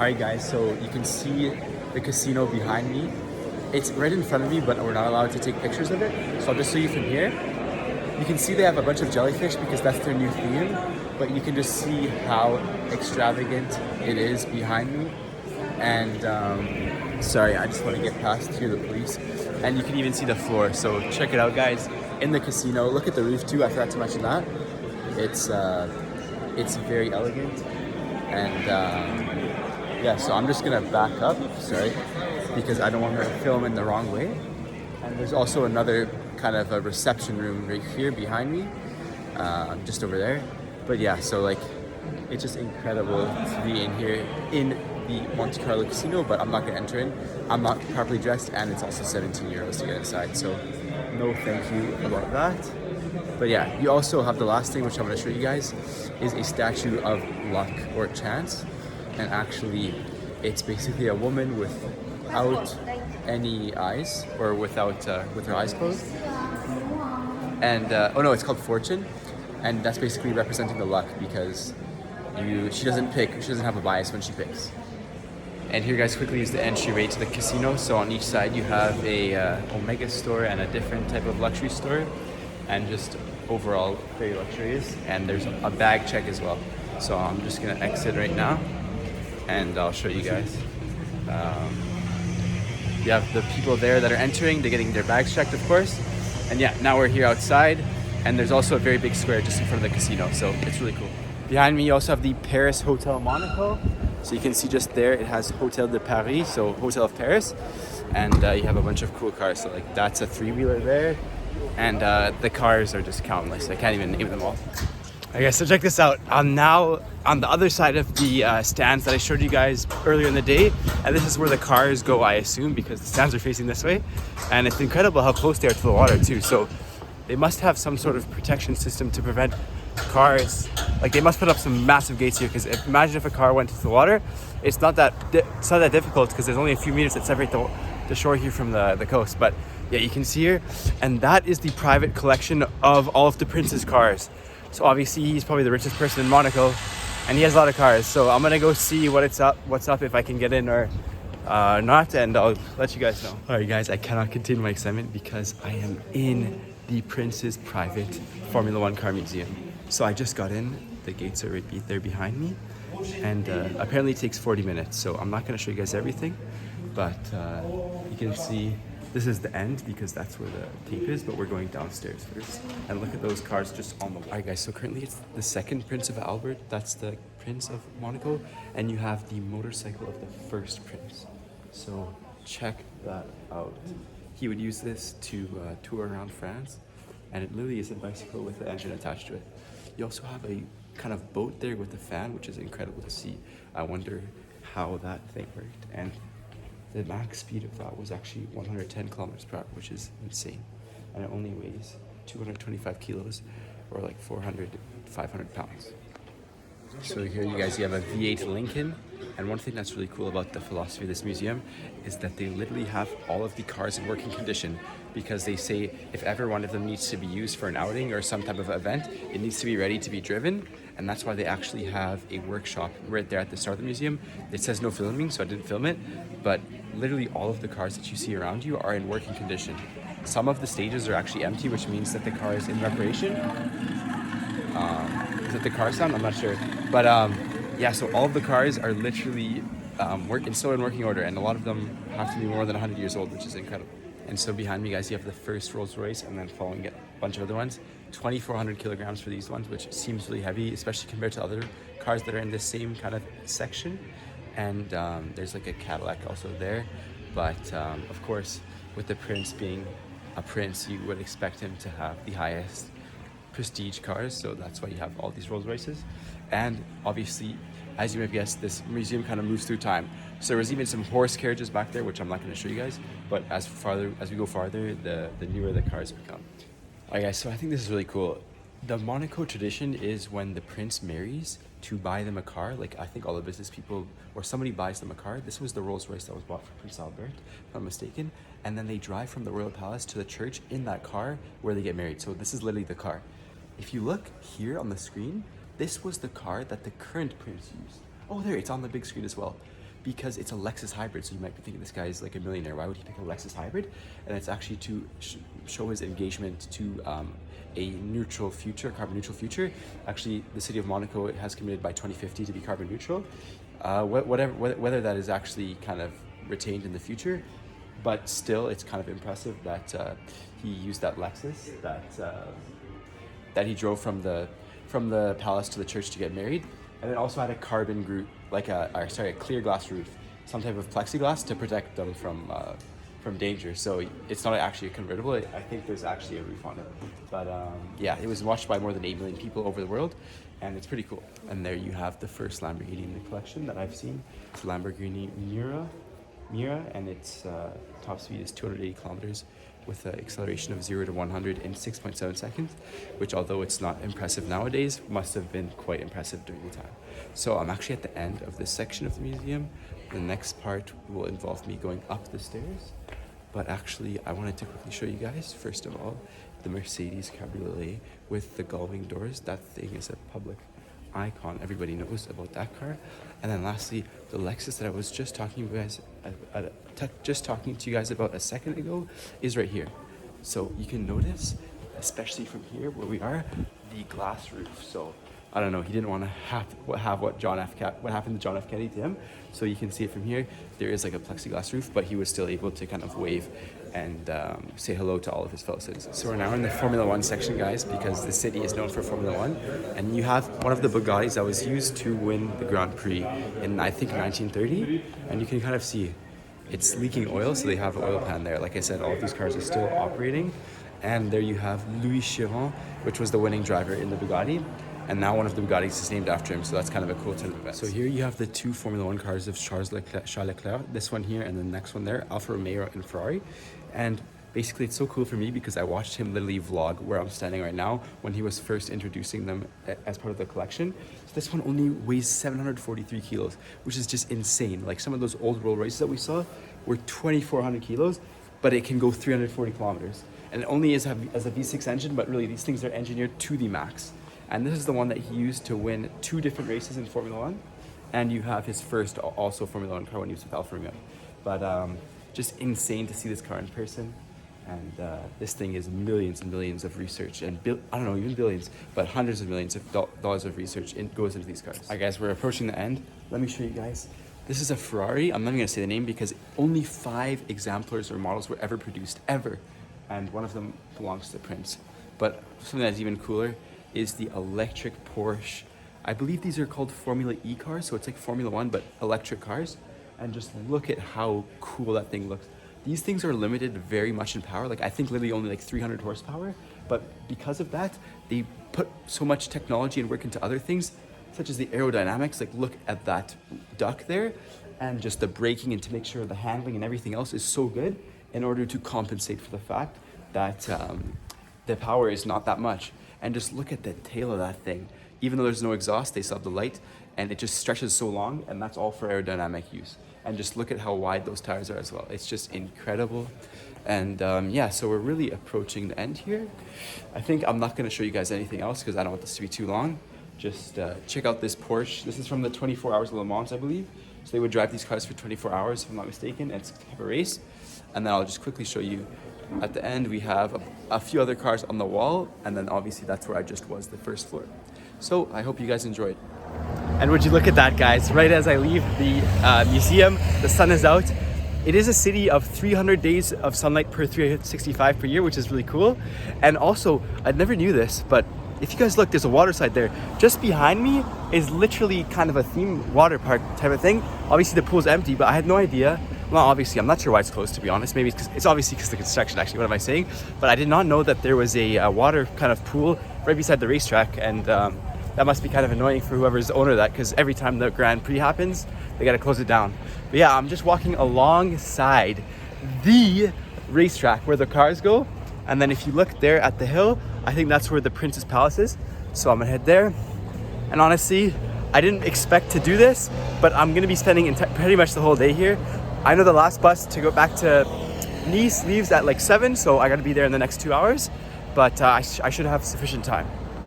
Alright guys, so you can see the casino behind me. It's right in front of me, but we're not allowed to take pictures of it. So I'll just show you from here. You can see they have a bunch of jellyfish because that's their new theme, but you can just see how extravagant it is behind me. And sorry, I just want to get past here, the police. And you can even see the floor, so check it out guys. In the casino, look at the roof too, I forgot to mention that. It's very elegant. And yeah, so I'm just gonna back up, sorry, because I don't want to film in the wrong way. And there's also another kind of a reception room right here behind me, just over there. But yeah, so like, it's just incredible to be in here in the Monte Carlo casino, but I'm not gonna enter in. I'm not properly dressed, and it's also 17 euros to get inside, so no thank you about that. But yeah, you also have the last thing, which I'm gonna show you guys, is a statue of luck or chance. And actually, it's basically a woman without any eyes, or with her eyes closed. And oh no, it's called Fortune, and that's basically representing the luck because she doesn't have a bias when she picks. And here, guys, quickly is the entry rate to the casino. So on each side, you have a Omega store and a different type of luxury store, and just overall very luxurious. And there's a bag check as well. So I'm just gonna exit right now, and I'll show you guys. You have the people there that are entering, they're getting their bags checked, of course. And yeah, now we're here outside, and there's also a very big square just in front of the casino, so it's really cool. Behind me, you also have the Paris Hotel Monaco. So you can see just there, it has Hotel de Paris, so Hotel of Paris. And you have a bunch of cool cars, so like that's a three-wheeler there. And the cars are just countless, I can't even name them all. Okay, so check this out. I'm now on the other side of the stands that I showed you guys earlier in the day, and this is where the cars go, I assume, because the stands are facing this way. And it's incredible how close they are to the water too. So they must have some sort of protection system to prevent cars. Like, they must put up some massive gates here, because imagine if a car went into the water. It's not that difficult because there's only a few meters that separate the shore here from the coast. But yeah, you can see here, and that is the private collection of all of the prince's cars. So obviously he's probably the richest person in Monaco, and he has a lot of cars. So I'm gonna go see what's up, if I can get in or not, and I'll let you guys know. All right, guys, I cannot contain my excitement because I am in the Prince's private Formula One car museum. So I just got in. The gates are right there behind me, and apparently it takes 40 minutes. So I'm not gonna show you guys everything, but you can see. This is the end because that's where the tape is, but we're going downstairs first. And look at those cars just on the wall. All right, guys, so currently it's the second Prince of Albert. That's the Prince of Monaco. And you have the motorcycle of the first prince. So check that out. He would use this to tour around France. And it literally is a bicycle with an engine attached to it. You also have a kind of boat there with a fan, which is incredible to see. I wonder how that thing worked. And the max speed of that was actually 110 kilometers per hour, which is insane. And it only weighs 225 kilos, or like 500 pounds. So here you have a V8 Lincoln. And one thing that's really cool about the philosophy of this museum is that they literally have all of the cars in working condition, because they say if ever one of them needs to be used for an outing or some type of event, it needs to be ready to be driven. And that's why they actually have a workshop right there at the start of the museum. It says no filming, so I didn't film it, but literally all of the cars that you see around you are in working condition. Some of the stages are actually empty, which means that the car is in reparation. Is it the car sound? I'm not sure. But yeah, so all of the cars are literally still in working order, and a lot of them have to be more than 100 years old, which is incredible. And so behind me, guys, you have the first Rolls Royce, and then following it, a bunch of other ones. 2,400 kilograms for these ones, which seems really heavy, especially compared to other cars that are in the same kind of section. And there's like a Cadillac also there. But of course, with the prince being a prince, you would expect him to have the highest prestige cars. So that's why you have all these Rolls Royces. And obviously, as you may have guessed, this museum kind of moves through time. So there's even some horse carriages back there, which I'm not going to show you guys. But as we go farther, the newer the cars become. Alright guys, so I think this is really cool. The Monaco tradition is when the prince marries, to buy them a car. Like, I think all the business people or somebody buys them a car. This was the Rolls Royce that was bought for Prince Albert, if I'm mistaken. And then they drive from the royal palace to the church in that car where they get married. So this is literally the car. If you look here on the screen, this was the car that the current prince used. Oh, there, it's on the big screen as well. because it's a Lexus hybrid. So you might be thinking this guy is like a millionaire. Why would he pick a Lexus hybrid? And it's actually to show his engagement to a neutral future, carbon neutral future. Actually, the city of Monaco has committed by 2050 to be carbon neutral. Whether that is actually kind of retained in the future, but still, it's kind of impressive that he used that Lexus that he drove from the palace to the church to get married, and it also had a carbon group, like a clear glass roof, some type of plexiglass to protect them from danger. So it's not actually a convertible. I think there's actually a roof on it. But yeah, it was watched by more than 8 million people over the world, and it's pretty cool. And there you have the first Lamborghini in the collection that I've seen. It's a Lamborghini Miura, and its top speed is 280 kilometers with an acceleration of 0 to 100 in 6.7 seconds, which, although it's not impressive nowadays, must have been quite impressive during the time. So I'm actually at the end of this section of the museum. The next part will involve me going up the stairs, but actually I wanted to quickly show you guys, first of all, the Mercedes Cabriolet with the gullwing doors. That thing is a public icon. Everybody knows about that car. And then lastly, the Lexus that I was just talking to you guys about a second ago is right here. So you can notice, especially from here where we are, the glass roof. So I don't know, he didn't want to have what happened to John F. Kennedy to him. So you can see it from here. There is like a plexiglass roof, but he was still able to kind of wave and say hello to all of his fellow citizens. So we're now in the Formula One section, guys, because the city is known for Formula One. And you have one of the Bugattis that was used to win the Grand Prix in, I think, 1930. And you can kind of see it's leaking oil, so they have an oil pan there. Like I said, all of these cars are still operating. And there you have Louis Chiron, which was the winning driver in the Bugatti. And now one of the Bugattis is named after him, so that's kind of a cool turn of events. So here you have the two Formula One cars of Charles Leclerc, this one here and the next one there, Alfa Romeo and Ferrari. And basically it's so cool for me because I watched him literally vlog where I'm standing right now when he was first introducing them as part of the collection. So this one only weighs 743 kilos, which is just insane. Like some of those old Rolls Royces that we saw were 2,400 kilos, but it can go 340 kilometers. And it only is as a V6 engine, but really these things are engineered to the max. And this is the one that he used to win 2 different races in Formula One. And you have his first also Formula One car when he was with Alfa Romeo. But just insane to see this car in person. And this thing is millions and millions of research and I don't know, even billions, but hundreds of millions of dollars of research goes into these cars. All right, guys, we're approaching the end. Let me show you guys. This is a Ferrari. I'm not even gonna say the name because only 5 exemplars or models were ever produced, ever. And one of them belongs to the Prince. But something that's even cooler is the electric Porsche. I believe these are called Formula E cars, so it's like Formula One, but electric cars. And just look at how cool that thing looks. These things are limited very much in power. Like I think literally only like 300 horsepower, but because of that, they put so much technology and work into other things, such as the aerodynamics. Like look at that duck there, and just the braking and to make sure the handling and everything else is so good in order to compensate for the fact that the power is not that much. And just look at the tail of that thing. Even though there's no exhaust, they still have the light, and it just stretches so long, and that's all for aerodynamic use. And just look at how wide those tires are as well. It's just incredible. And yeah, so we're really approaching the end here. I think I'm not gonna show you guys anything else because I don't want this to be too long. Just check out this Porsche. This is from the 24 Hours of Le Mans, I believe. So they would drive these cars for 24 hours, if I'm not mistaken, and it's have a race. And then I'll just quickly show you. At the end, we have a few other cars on the wall, and then obviously that's where I just was, the first floor. So I hope you guys enjoyed. And would you look at that, guys? Right as I leave the museum, the sun is out. It is a city of 300 days of sunlight per 365 per year, which is really cool. And also, I never knew this, but if you guys look, there's a water slide there. Just behind me is literally kind of a theme water park type of thing. Obviously the pool's empty, but I had no idea. Well, obviously, I'm not sure why it's closed, to be honest. Maybe it's obviously because of the construction, actually. What am I saying? But I did not know that there was a water kind of pool right beside the racetrack. And that must be kind of annoying for whoever's the owner of that, because every time the Grand Prix happens, they got to close it down. But yeah, I'm just walking alongside the racetrack where the cars go. And then if you look there at the hill, I think that's where the Prince's Palace is. So I'm gonna head there. And honestly, I didn't expect to do this, but I'm gonna be spending pretty much the whole day here. I know the last bus to go back to Nice leaves at like 7, so I gotta be there in the next 2 hours, but I should have sufficient time.